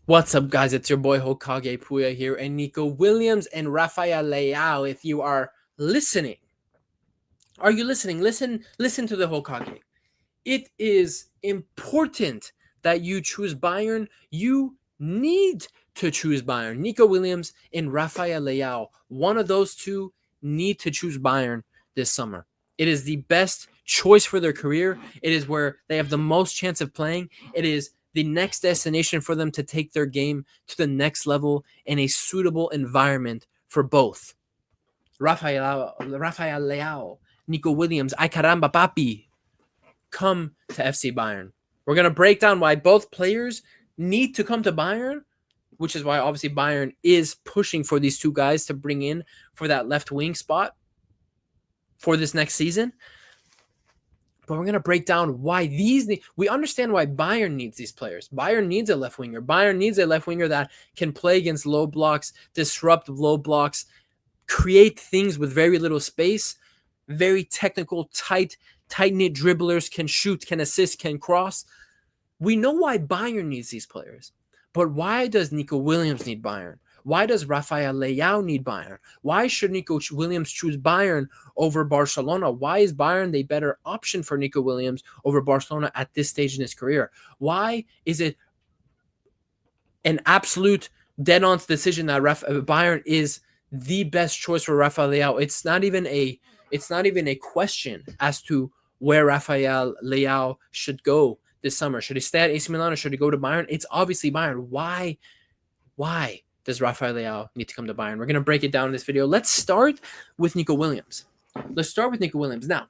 What's up, guys? It's your boy Hokage Puya here, and Nico Williams and Rafael Leao. If you are listening, are you listening? Listen to the Hokage. It is important that you choose Bayern. You need to choose Bayern. Nico Williams and Rafael Leao. One of those two need to choose Bayern this summer. It is the best choice for their career. It is where they have the most chance of playing. It is the next destination for them to take their game to the next level in a suitable environment for both. Rafael Leao, Nico Williams, ay caramba papi, come to FC Bayern. We're going to break down why both players need to come to Bayern, which is why obviously Bayern is pushing for these two guys to bring in for that left wing spot for this next season. But we're going to break down why we understand why Bayern needs these players. Bayern needs a left winger. Bayern needs a left winger that can play against low blocks, disrupt low blocks, create things with very little space, very technical, tight-knit dribblers, can shoot, can assist, can cross. We know why Bayern needs these players. But why does Nico Williams need Bayern? Why does Rafael Leao need Bayern? Why should Nico Williams choose Bayern over Barcelona? Why is Bayern the better option for Nico Williams over Barcelona at this stage in his career? Why is it an absolute dead-on decision that Bayern is the best choice for Rafael Leao? It's not even a question as to where Rafael Leao should go this summer. Should he stay at AC Milan or should he go to Bayern? It's obviously Bayern. Why does Rafael Leao need to come to Bayern? We're going to break it down in this video. Let's start with Nico Williams. Now,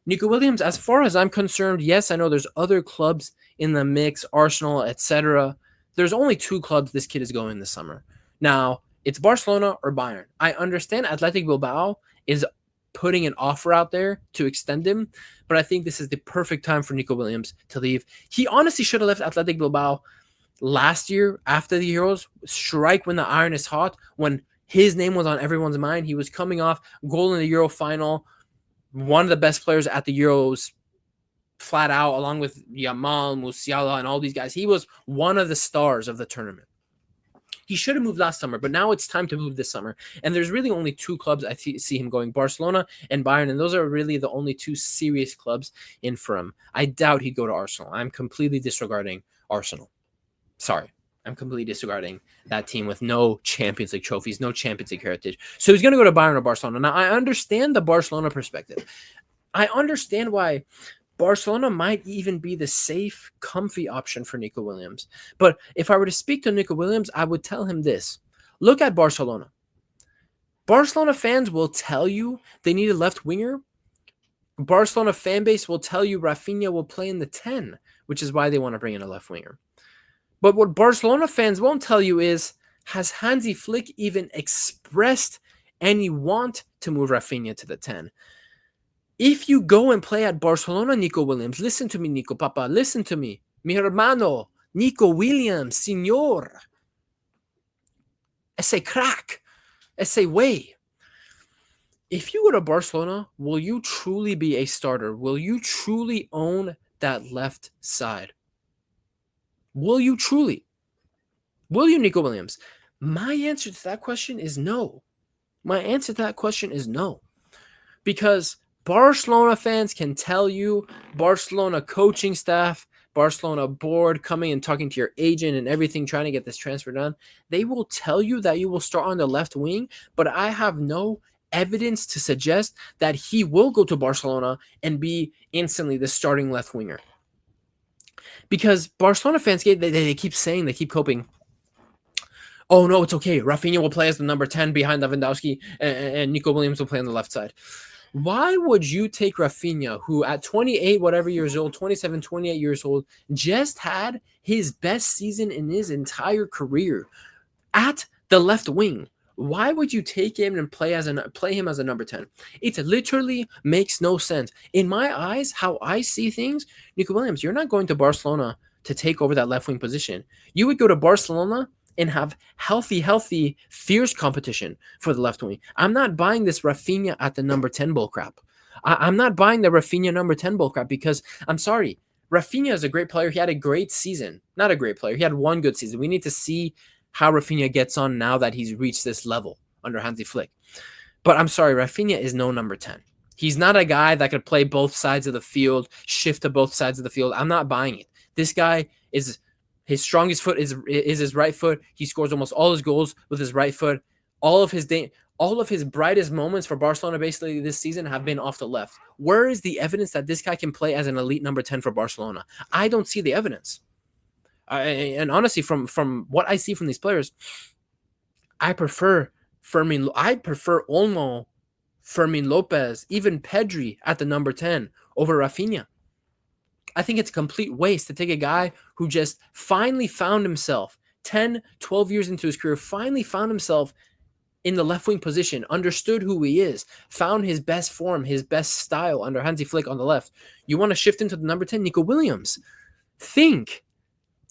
Nico Williams, as far as I'm concerned, yes, I know there's other clubs in the mix, Arsenal, etc. There's only two clubs this kid is going this summer. Now, it's Barcelona or Bayern. I understand Athletic Bilbao is putting an offer out there to extend him, but I think this is the perfect time for Nico Williams to leave. He honestly should have left Athletic Bilbao last year after the Euros, strike when the iron is hot, when his name was on everyone's mind. He was coming off goal in the Euro final, one of the best players at the Euros, flat out, along with Yamal, Musiala, and all these guys. He was one of the stars of the tournament. He should have moved last summer, but now it's time to move this summer. And there's really only two clubs I see him going, Barcelona and Bayern, and those are really the only two serious clubs in for him. I doubt he'd go to Arsenal. I'm completely disregarding Arsenal. Sorry, I'm completely disregarding that team with no Champions League trophies, no Champions League heritage. So he's going to go to Bayern or Barcelona. Now, I understand the Barcelona perspective. I understand why Barcelona might even be the safe, comfy option for Nico Williams. But if I were to speak to Nico Williams, I would tell him this. Look at Barcelona. Barcelona fans will tell you they need a left winger. Barcelona fan base will tell you Rafinha will play in the 10, which is why they want to bring in a left winger. But what Barcelona fans won't tell you is, has Hansi Flick even expressed any want to move Rafinha to the 10? If you go and play at Barcelona, Nico Williams, listen to me, Nico Papa, listen to me. Mi hermano, Nico Williams, señor. Ese crack. Ese way. If you go to Barcelona, will you truly be a starter? Will you truly own that left side? Will you truly? Will you, Nico Williams? My answer to that question is no. Because Barcelona fans can tell you, Barcelona coaching staff, Barcelona board coming and talking to your agent and everything, trying to get this transfer done, they will tell you that you will start on the left wing, but I have no evidence to suggest that he will go to Barcelona and be instantly the starting left winger. Because Barcelona fans, they keep coping. Oh, no, it's okay. Rafinha will play as the number 10 behind Lewandowski, and Nico Williams will play on the left side. Why would you take Rafinha, who at 28, whatever years old, 27, 28 years old, just had his best season in his entire career at the left wing? Why would you take him and play him as a number 10? It literally makes no sense. In my eyes, how I see things, Nico Williams, you're not going to Barcelona to take over that left wing position. You would go to Barcelona and have healthy, fierce competition for the left wing. I'm not buying this Rafinha at the number 10 bullcrap. I'm not buying the Rafinha number 10 bullcrap because, I'm sorry, Rafinha is a great player. He had a great season. Not a great player. He had one good season. We need to see how Rafinha gets on now that he's reached this level under Hansi Flick. But I'm sorry, Rafinha is no number 10. He's not a guy that could play both sides of the field, shift to both sides of the field. I'm not buying it. This guy is his strongest foot is his right foot. He scores almost all his goals with his right foot. All of his brightest moments for Barcelona basically this season have been off the left. Where is the evidence that this guy can play as an elite number 10 for Barcelona? I don't see the evidence. And honestly, from what I see from these players, I prefer Olmo, Fermin Lopez, even Pedri at the number 10 over Rafinha. I think it's a complete waste to take a guy who just finally found himself 10, 12 years into his career, finally found himself in the left wing position, understood who he is, found his best form, his best style under Hansi Flick on the left. You want to shift into the number 10, Nico Williams. Think.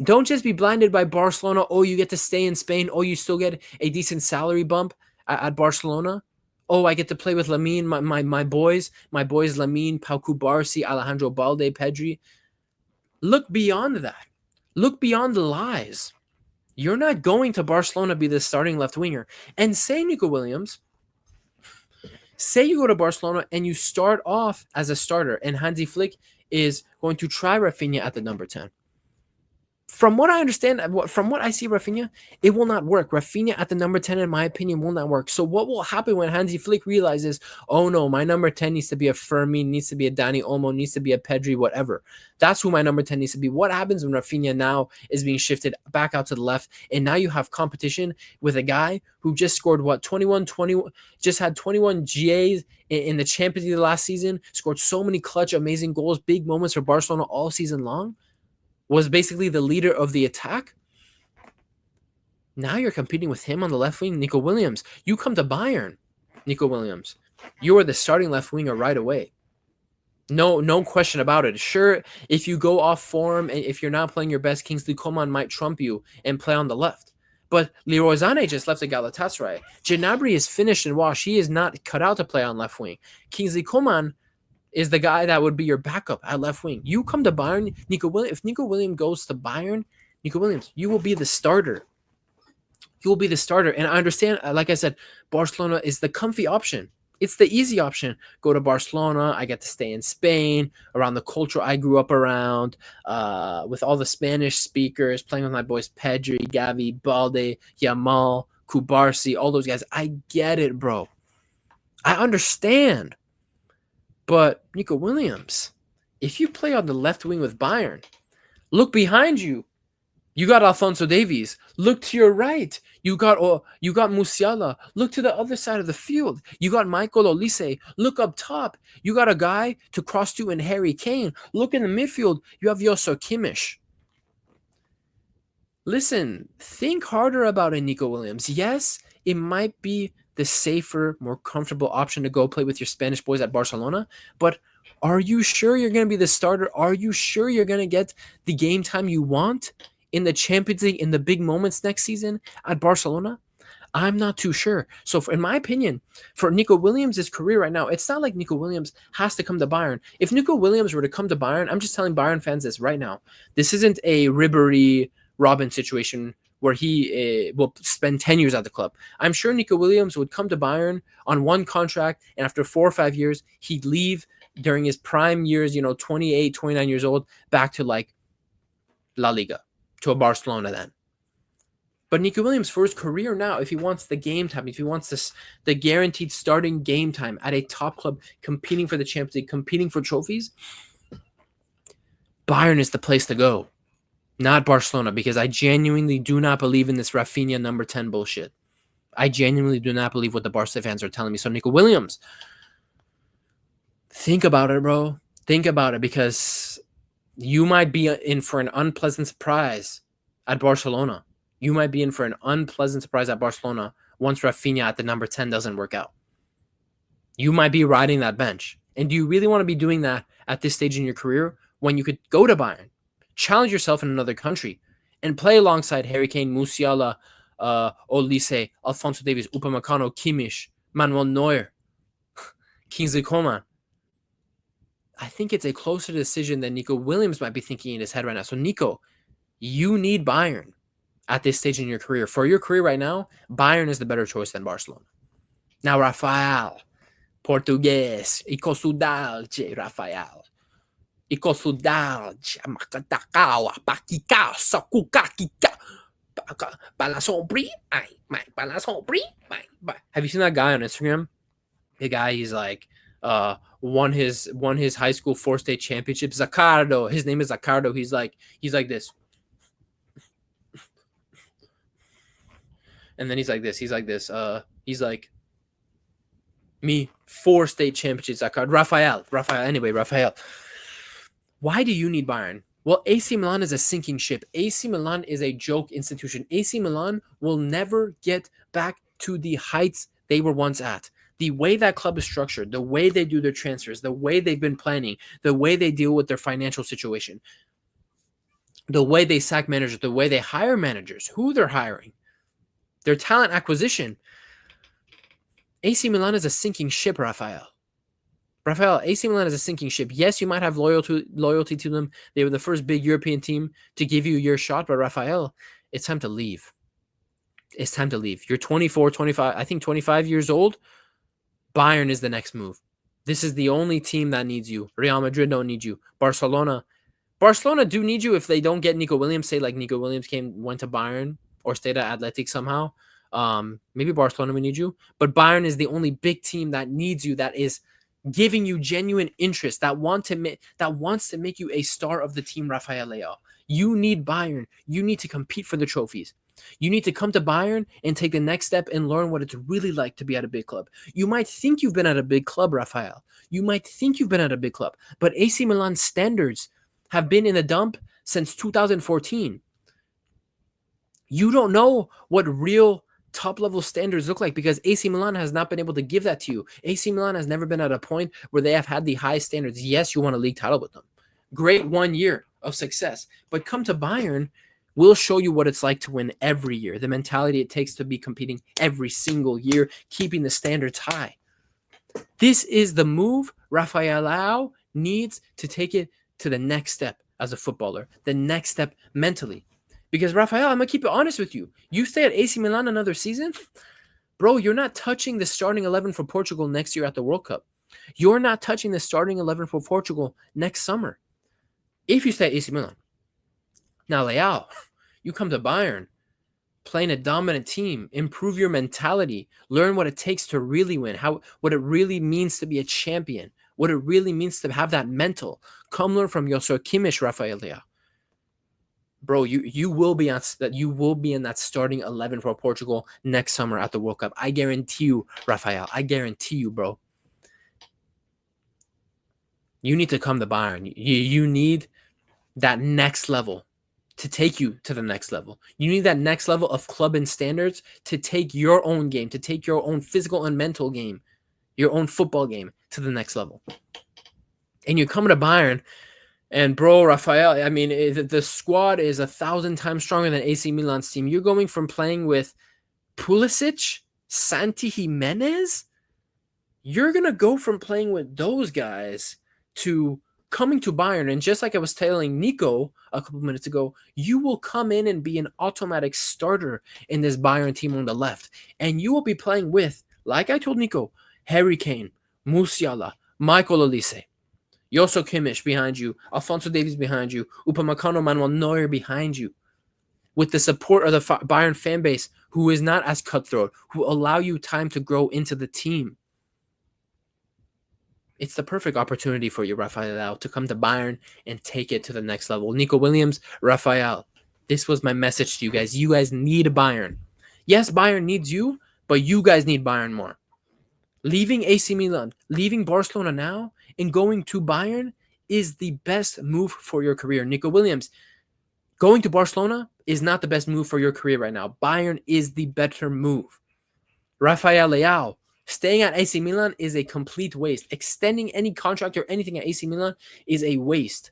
Don't just be blinded by Barcelona. Oh, you get to stay in Spain. Oh, you still get a decent salary bump at Barcelona. Oh, I get to play with Lamine, my boys Lamine, Pau Cubarsí, Alejandro Balde, Pedri. Look beyond that. Look beyond the lies. You're not going to Barcelona be the starting left winger. And say, Nico Williams, say you go to Barcelona and you start off as a starter and Hansi Flick is going to try Rafinha at the number 10. From what I understand, from what I see Rafinha, it will not work. Rafinha at the number 10, in my opinion, will not work. So what will happen when Hansi Flick realizes, oh no, my number 10 needs to be a Fermin, needs to be a Dani Olmo, needs to be a Pedri, whatever. That's who my number 10 needs to be. What happens when Rafinha now is being shifted back out to the left, and now you have competition with a guy who just scored, 21, just had 21 GAs in the Champions League last season, scored so many clutch, amazing goals, big moments for Barcelona all season long, was basically the leader of the attack. Now you're competing with him on the left wing, Nico Williams. You come to Bayern, Nico Williams. You are the starting left winger right away. No question about it. Sure, if you go off form and if you're not playing your best, Kingsley Coman might trump you and play on the left. But Leroy Sané just left the Galatasaray. Gnabry is finished and washed. He is not cut out to play on left wing. Kingsley Coman is the guy that would be your backup at left wing. You come to Bayern, Nico Williams. If Nico Williams goes to Bayern, Nico Williams, you will be the starter. You will be the starter. And I understand, like I said, Barcelona is the comfy option. It's the easy option. Go to Barcelona. I get to stay in Spain, around the culture I grew up around, with all the Spanish speakers, playing with my boys Pedri, Gavi, Balde, Yamal, Cubarsí, all those guys. I get it, bro. I understand. But Nico Williams, if you play on the left wing with Bayern, look behind you. You got Alphonso Davies. Look to your right. You got Musiala. Look to the other side of the field. You got Michael Olise. Look up top. You got a guy to cross to in Harry Kane. Look in the midfield. You have Joshua Kimmich. Listen, think harder about it, Nico Williams. Yes, it might be the safer, more comfortable option to go play with your Spanish boys at Barcelona, but are you sure you're going to be the starter? Are you sure you're going to get the game time you want in the Champions League in the big moments next season at Barcelona? I'm not too sure. So in my opinion, for Nico Williams' career right now, it's not like Nico Williams has to come to Bayern. If Nico Williams were to come to Bayern, I'm just telling Bayern fans this right now. This isn't a Ribéry Robin situation where he will spend 10 years at the club. I'm sure Nico Williams would come to Bayern on one contract, and after 4 or 5 years, he'd leave during his prime years, 28, 29 years old, back to like La Liga, to a Barcelona then. But Nico Williams, for his career now, if he wants the game time, if he wants the guaranteed starting game time at a top club, competing for the Champions League, competing for trophies, Bayern is the place to go. Not Barcelona, because I genuinely do not believe in this Rafinha number 10 bullshit. I genuinely do not believe what the Barca fans are telling me. So Nico Williams, think about it, bro. Think about it, because you might be in for an unpleasant surprise at Barcelona. You might be in for an unpleasant surprise at Barcelona once Rafinha at the number 10 doesn't work out. You might be riding that bench. And do you really want to be doing that at this stage in your career when you could go to Bayern, challenge yourself in another country, and play alongside Harry Kane, Musiala, Olise, Alphonso Davies, Upamecano, Kimmich, Manuel Neuer, Kingsley Coman? I think it's a closer decision than Nico Williams might be thinking in his head right now. So, Nico, you need Bayern at this stage in your career. For your career right now, Bayern is the better choice than Barcelona. Now, Rafael, Português, ikaw sudalce, Rafael. Ikaw sudalce, makatakawa, pakikaw, sakukakika. Have you seen that guy on Instagram? The guy, he's like, won his high school 4-state championship. Zaccardo, his name is Zaccardo. He's like this, and then he's like this. He's like me 4-state championships. Zaccardo, Rafael. Anyway, Rafael. Why do you need Bayern? Well, AC Milan is a sinking ship. AC Milan is a joke institution. AC Milan will never get back to the heights they were once at. The way that club is structured, the way they do their transfers, the way they've been planning, the way they deal with their financial situation, the way they sack managers, the way they hire managers, who they're hiring, their talent acquisition. AC Milan is a sinking ship, Rafael. AC Milan is a sinking ship. Yes, you might have loyalty to them. They were the first big European team to give you your shot, but Rafael, it's time to leave. It's time to leave. You're 24, 25, I think 25 years old. Bayern is the next move. This is the only team that needs you. Real Madrid don't need you. Barcelona do need you if they don't get Nico Williams. Say like Nico Williams went to Bayern or stayed at Athletic somehow. Maybe Barcelona will need you. But Bayern is the only big team that needs you, that is giving you genuine interest, that wants to make you a star of the team, Rafael Leao. You need Bayern. You need to compete for the trophies. You need to come to Bayern and take the next step and learn what it's really like to be at a big club. You might think you've been at a big club, Rafael. You might think you've been at a big club, but AC Milan's standards have been in the dump since 2014. You don't know what real top-level standards look like because AC Milan has not been able to give that to you. AC Milan has never been at a point where they have had the high standards. Yes, you won a league title with them. Great 1 year of success. But come to Bayern, we'll show you what it's like to win every year, the mentality it takes to be competing every single year, keeping the standards high. This is the move Rafael Leao needs to take it to the next step as a footballer, the next step mentally. Because, Rafael, I'm going to keep it honest with you. You stay at AC Milan another season, bro, you're not touching the starting 11 for Portugal next year at the World Cup. You're not touching the starting 11 for Portugal next summer if you stay at AC Milan. Now, Leao, you come to Bayern, playing a dominant team, improve your mentality, learn what it takes to really win, what it really means to be a champion, what it really means to have that mental. Come learn from Joshua Kimmich, Rafael Leao. Bro, you will be in that starting 11 for Portugal next summer at the World Cup. I guarantee you, Rafael. I guarantee you, bro. You need to come to Bayern. You need that next level to take you to the next level. You need that next level of club and standards to take your own game, to take your own physical and mental game, your own football game to the next level. And you're coming to Bayern. And bro, Rafael, I mean, the squad is 1,000 times stronger than AC Milan's team. You're going from playing with Pulisic, Santi Jimenez. You're going to go from playing with those guys to coming to Bayern. And just like I was telling Nico a couple minutes ago, you will come in and be an automatic starter in this Bayern team on the left. And you will be playing with, like I told Nico, Harry Kane, Musiala, Michael Olise, Joshua Kimmich behind you, Alphonso Davies behind you, Upamecano, Manuel Neuer behind you, with the support of the Bayern fan base, who is not as cutthroat, who allow you time to grow into the team. It's the perfect opportunity for you, Rafael Leao, to come to Bayern and take it to the next level. Nico Williams, Rafael, this was my message to you guys. You guys need Bayern. Yes, Bayern needs you, but you guys need Bayern more. Leaving AC Milan, leaving Barcelona now, and going to Bayern is the best move for your career. Nico Williams, going to Barcelona is not the best move for your career right now. Bayern is the better move. Rafael Leao, staying at AC Milan is a complete waste. Extending any contract or anything at AC Milan is a waste.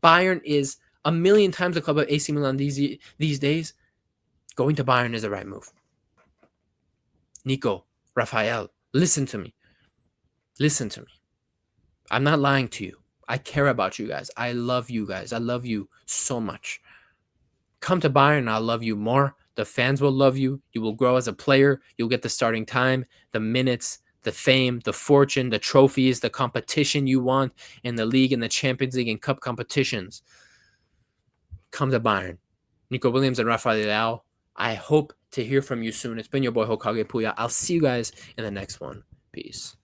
Bayern is a million times the club of AC Milan these days. Going to Bayern is the right move. Nico, Rafael, listen to me. Listen to me. I'm not lying to you. I care about you guys. I love you guys. I love you so much. Come to Bayern and I'll love you more. The fans will love you. You will grow as a player. You'll get the starting time, the minutes, the fame, the fortune, the trophies, the competition you want in the league and the Champions League and Cup competitions. Come to Bayern. Nico Williams and Rafael Leao. I hope to hear from you soon. It's been your boy Hokage Puya. I'll see you guys in the next one. Peace.